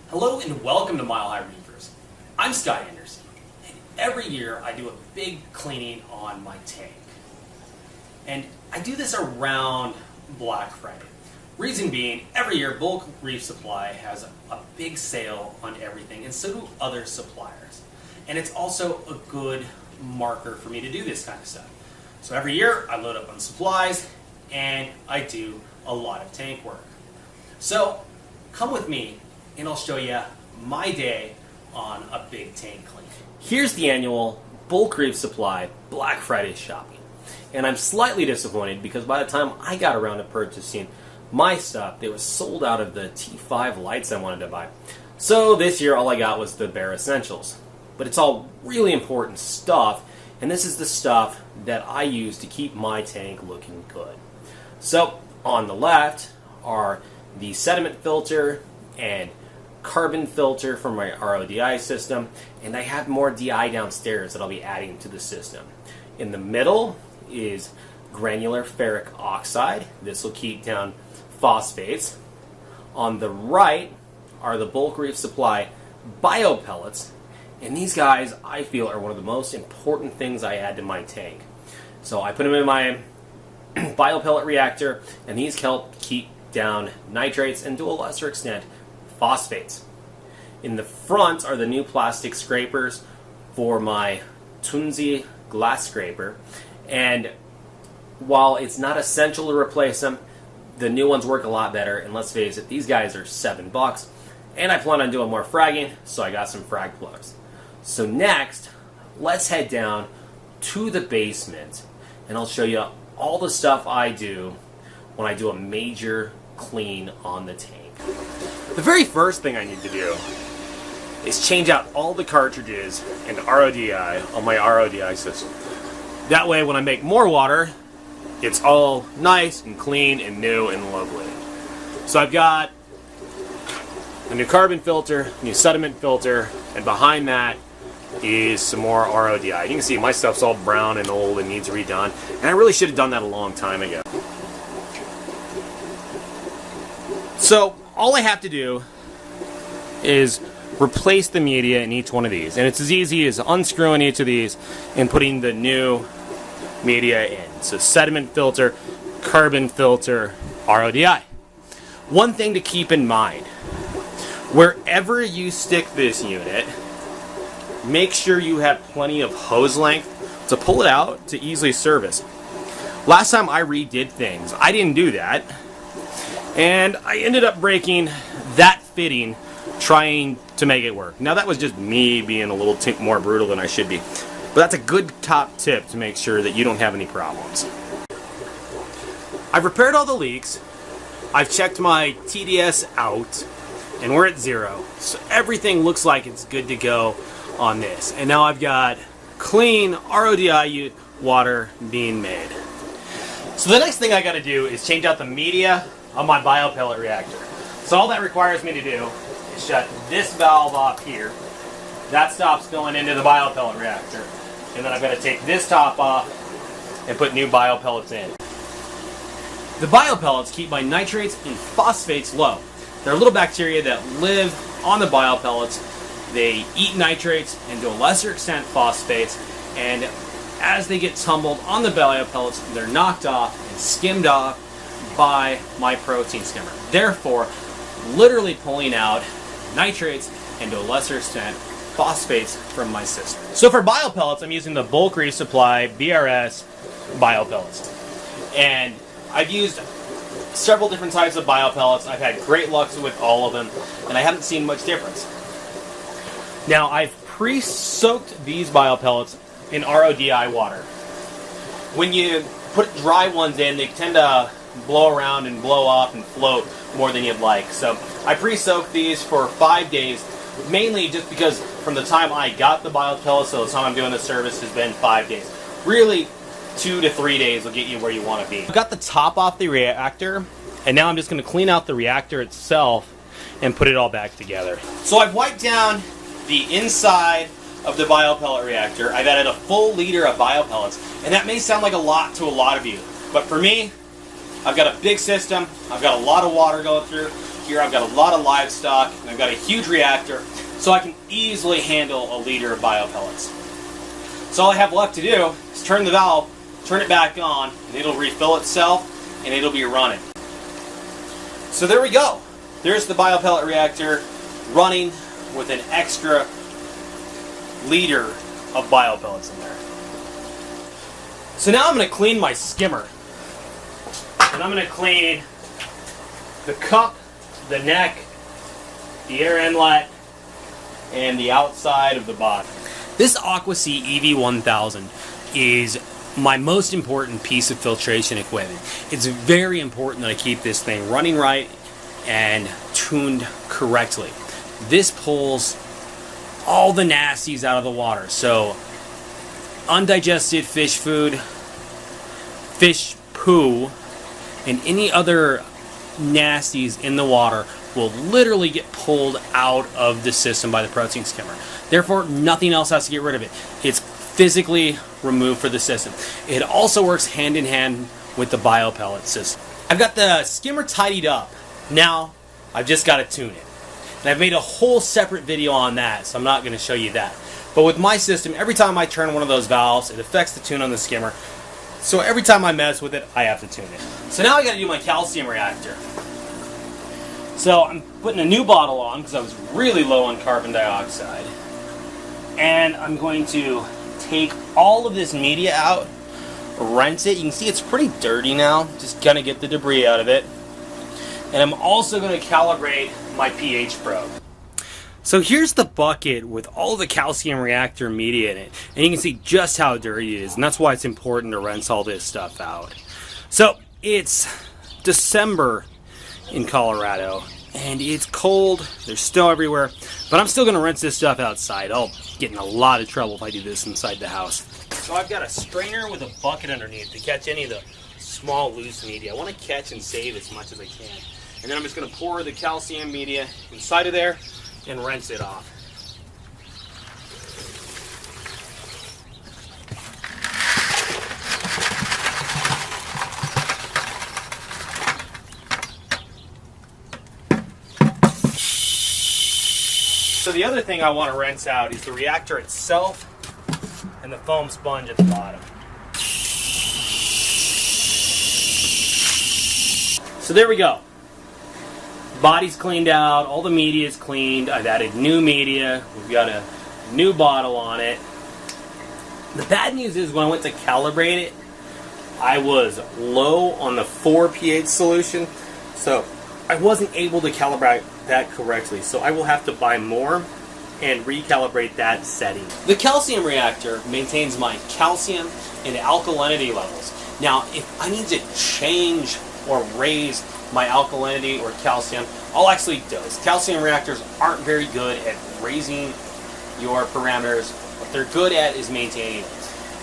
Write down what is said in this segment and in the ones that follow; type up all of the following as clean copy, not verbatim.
Hello and welcome to Mile High Reefers. I'm Scott Anderson, and every year I do a big cleaning on my tank. And I do this around Black Friday. Reason being, every year Bulk Reef Supply has a big sale on everything, and so do other suppliers. And it's also a good marker for me to do this kind of stuff. So every year I load up on supplies and I do a lot of tank work. So come with me and I'll show you my day on a big tank clean. Here's the annual Bulk Reef Supply Black Friday shopping. And I'm slightly disappointed because by the time I got around to purchasing my stuff, they were sold out of the T5 lights I wanted to buy. So this year all I got was the bare essentials. But it's all really important stuff, and this is the stuff that I use to keep my tank looking good. So on the left are the sediment filter and carbon filter from my RODI system, and I have more DI downstairs that I'll be adding to the system. In the middle is granular ferric oxide. This will keep down phosphates. On the right are the Bulk Reef Supply Biopellets, and these guys I feel are one of the most important things I add to my tank. So I put them in my biopellet reactor, and these help keep down nitrates and to a lesser extent phosphates. In the front are the new plastic scrapers for my Tunzi glass scraper, and while it's not essential to replace them, the new ones work a lot better, and let's face it, these guys are $7, and I plan on doing more fragging, so I got some frag plugs. So next, let's head down to the basement, and I'll show you all the stuff I do when I do a major clean on the tank. The very first thing I need to do is change out all the cartridges and RODI on my RODI system. That way when I make more water, it's all nice and clean and new and lovely. So I've got a new carbon filter, new sediment filter, and behind that is some more RODI. You can see my stuff's all brown and old and needs redone, and I really should have done that a long time ago. So all I have to do is replace the media in each one of these, and it's as easy as unscrewing each of these and putting the new media in. So sediment filter, carbon filter, RODI. One thing to keep in mind, wherever you stick this unit, make sure you have plenty of hose length to pull it out to easily service. Last time I redid things, I didn't do that, and I ended up breaking that fitting trying to make it work. Now that was just me being a little more brutal than I should be, but that's a good top tip to make sure that you don't have any problems. I've repaired all the leaks, I've checked my TDS out, and we're at 0. So everything looks like it's good to go on this. And now I've got clean RODI water being made. So the next thing I got to do is change out the media on my biopellet reactor. So all that requires me to do is shut this valve off here. That stops going into the biopellet reactor. And then I've got to take this top off and put new biopellets in. The biopellets keep my nitrates and phosphates low. They're little bacteria that live on the biopellets. They eat nitrates and to a lesser extent phosphates, and as they get tumbled on the biopellets, they're knocked off and skimmed off by my protein skimmer. Therefore, literally pulling out nitrates and to a lesser extent phosphates from my system. So for biopellets, I'm using the Bulk Reef Supply BRS biopellets. And I've used several different types of biopellets. I've had great luck with all of them, and I haven't seen much difference. Now, I've pre-soaked these biopellets in RODI water. When you put dry ones in, they tend to blow around and blow up and float more than you'd like. So I pre-soaked these for 5 days, mainly just because from the time I got the biopellets to the time I'm doing the service has been 5 days. Really, 2 to 3 days will get you where you want to be. I've got the top off the reactor, and now I'm just going to clean out the reactor itself and put it all back together. So I've wiped down the inside of the biopellet reactor. I've added a full liter of biopellets, and that may sound like a lot to a lot of you, but for me, I've got a big system, I've got a lot of water going through, here I've got a lot of livestock, and I've got a huge reactor, so I can easily handle a liter of biopellets. So all I have left to do is turn the valve, turn it back on, and it'll refill itself, and it'll be running. So there we go. There's the biopellet reactor running with an extra liter of biopellets in there. So now I'm going to clean my skimmer. And I'm going to clean the cup, the neck, the air inlet, and the outside of the bottom. This AquaSea EV1000 is my most important piece of filtration equipment. It's very important that I keep this thing running right and tuned correctly. This pulls all the nasties out of the water. So undigested fish food, fish poo, and any other nasties in the water will literally get pulled out of the system by the protein skimmer. Therefore, nothing else has to get rid of it. It's physically removed for the system. It also works hand in hand with the biopellet system. I've got the skimmer tidied up. Now, I've just got to tune it. And I've made a whole separate video on that, so I'm not going to show you that. But with my system, every time I turn one of those valves, it affects the tune on the skimmer. So every time I mess with it, I have to tune it. So now I got to do my calcium reactor. So I'm putting a new bottle on because I was really low on carbon dioxide. And I'm going to take all of this media out, rinse it. You can see it's pretty dirty now. Just gonna get the debris out of it. And I'm also going to calibrate my pH probe. So here's the bucket with all the calcium reactor media in it. And you can see just how dirty it is. And that's why it's important to rinse all this stuff out. So it's December in Colorado. And it's cold. There's snow everywhere. But I'm still going to rinse this stuff outside. I'll get in a lot of trouble if I do this inside the house. So I've got a strainer with a bucket underneath to catch any of the small loose media. I want to catch and save as much as I can. And then I'm just going to pour the calcium media inside of there and rinse it off. So the other thing I want to rinse out is the reactor itself and the foam sponge at the bottom. So there we go. Body's cleaned out, all the media is cleaned. I've added new media. We've got a new bottle on it. The bad news is when I went to calibrate it, I was low on the 4 pH solution, so I wasn't able to calibrate that correctly. So I will have to buy more and recalibrate that setting. The calcium reactor maintains my calcium and alkalinity levels. Now, if I need to change or raise my alkalinity or calcium, I'll actually dose. Calcium reactors aren't very good at raising your parameters. What they're good at is maintaining it.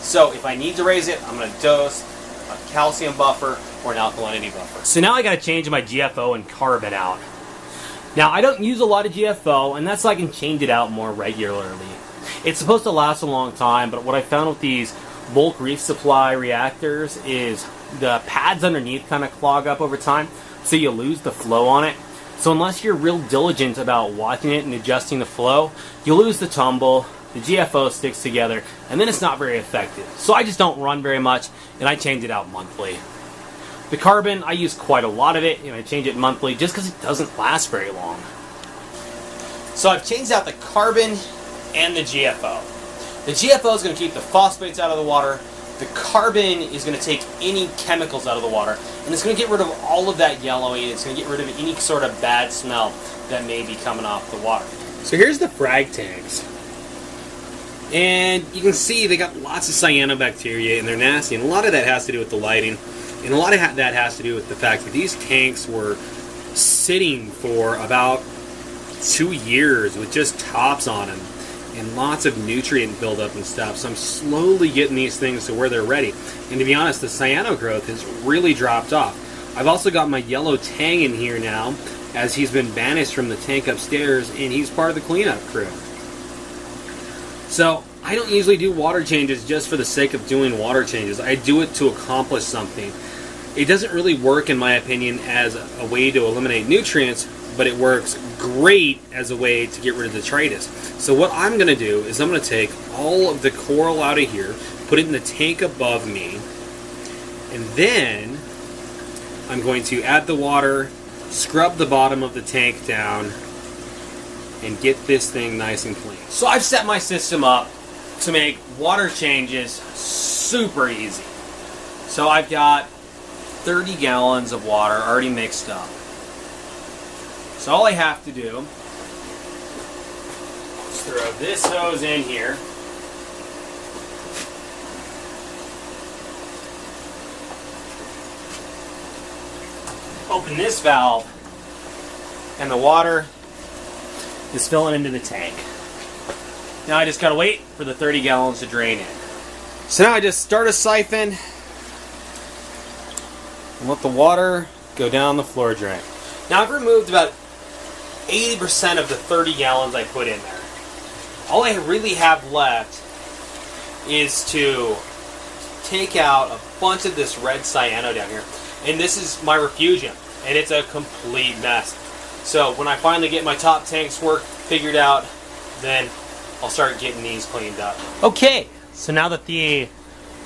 So if I need to raise it, I'm going to dose a calcium buffer or an alkalinity buffer. So now I got to change my GFO and carbon out. Now I don't use a lot of GFO, and that's so I can change it out more regularly. It's supposed to last a long time, but what I found with these bulk Reef supply reactors is the pads underneath kind of clog up over time, so you lose the flow on it. So unless you're real diligent about watching it and adjusting the flow, you lose the tumble, the GFO sticks together, and then it's not very effective. So I just don't run very much, and I change it out monthly. The carbon, I use quite a lot of it, and I change it monthly just because it doesn't last very long. So I've changed out the carbon and the GFO. The GFO is going to keep the phosphates out of the water. The carbon is going to take any chemicals out of the water, and it's going to get rid of all of that yellowing. It's going to get rid of any sort of bad smell that may be coming off the water. So here's the frag tanks. And you can see they got lots of cyanobacteria, and they're nasty. And a lot of that has to do with the lighting. And a lot of that has to do with the fact that these tanks were sitting for about 2 years with just tops on them and lots of nutrient buildup and stuff. So I'm slowly getting these things to where they're ready. And to be honest, the cyano growth has really dropped off. I've also got my yellow tang in here now, as he's been banished from the tank upstairs, and he's part of the cleanup crew. So I don't usually do water changes just for the sake of doing water changes. I do it to accomplish something. It doesn't really work, in my opinion, as a way to eliminate nutrients, but it works great as a way to get rid of detritus. So what I'm going to do is I'm going to take all of the coral out of here, put it in the tank above me, and then I'm going to add the water, scrub the bottom of the tank down, and get this thing nice and clean. So I've set my system up to make water changes super easy. So I've got 30 gallons of water already mixed up. So all I have to do is throw this hose in here. Open this valve, and the water is filling into the tank. Now I just gotta wait for the 30 gallons to drain in. So now I just start a siphon and let the water go down the floor drain. Now I've removed about 80% of the 30 gallons I put in there. All I really have left is to take out a bunch of this red cyano down here. And this is my refugium, and it's a complete mess. So when I finally get my top tank's work figured out, then I'll start getting these cleaned up. Okay, so now that the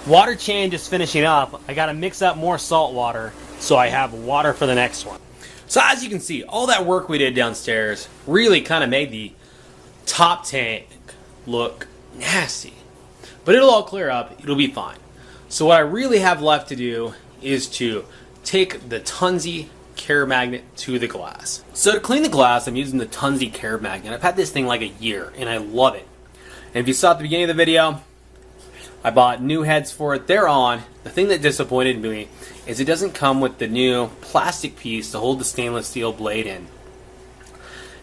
water change is finishing up, I gotta mix up more salt water so I have water for the next one. So as you can see, all that work we did downstairs really kind of made the top tank look nasty. But it'll all clear up, it'll be fine. So what I really have left to do is to take the Tunzi Care Magnet to the glass. So to clean the glass, I'm using the Tunzi Care Magnet. I've had this thing like a year, and I love it. And if you saw at the beginning of the video, I bought new heads for it. They're on. The thing that disappointed me is it doesn't come with the new plastic piece to hold the stainless steel blade in.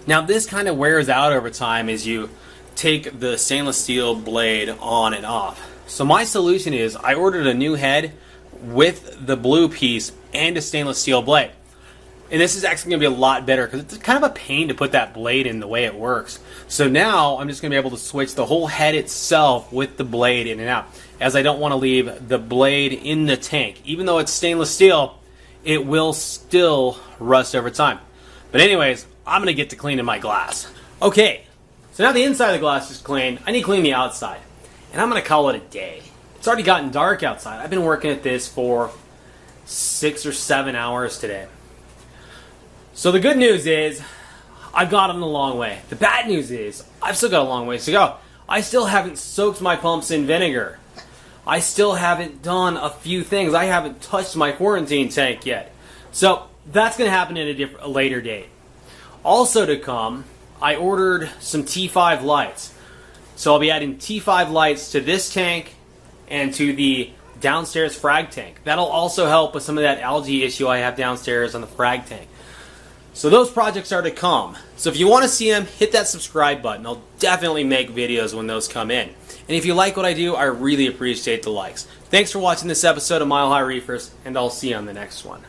Now this kind of wears out over time as you take the stainless steel blade on and off. So my solution is I ordered a new head with the blue piece and a stainless steel blade. And this is actually going to be a lot better because it's kind of a pain to put that blade in the way it works. So now I'm just going to be able to switch the whole head itself with the blade in and out, as I don't want to leave the blade in the tank. Even though it's stainless steel, it will still rust over time. But anyways, I'm going to get to cleaning my glass. Okay, so now the inside of the glass is clean. I need to clean the outside. And I'm going to call it a day. It's already gotten dark outside. I've been working at this for 6 or 7 hours today. So the good news is I've gotten a long way. The bad news is I've still got a long ways to go. I still haven't soaked my pumps in vinegar. I still haven't done a few things. I haven't touched my quarantine tank yet. So that's going to happen at a later date. Also to come, I ordered some T5 lights. So I'll be adding T5 lights to this tank and to the downstairs frag tank. That'll also help with some of that algae issue I have downstairs on the frag tank. So those projects are to come. So if you want to see them, hit that subscribe button. I'll definitely make videos when those come in. And if you like what I do, I really appreciate the likes. Thanks for watching this episode of Mile High Reefers, and I'll see you on the next one.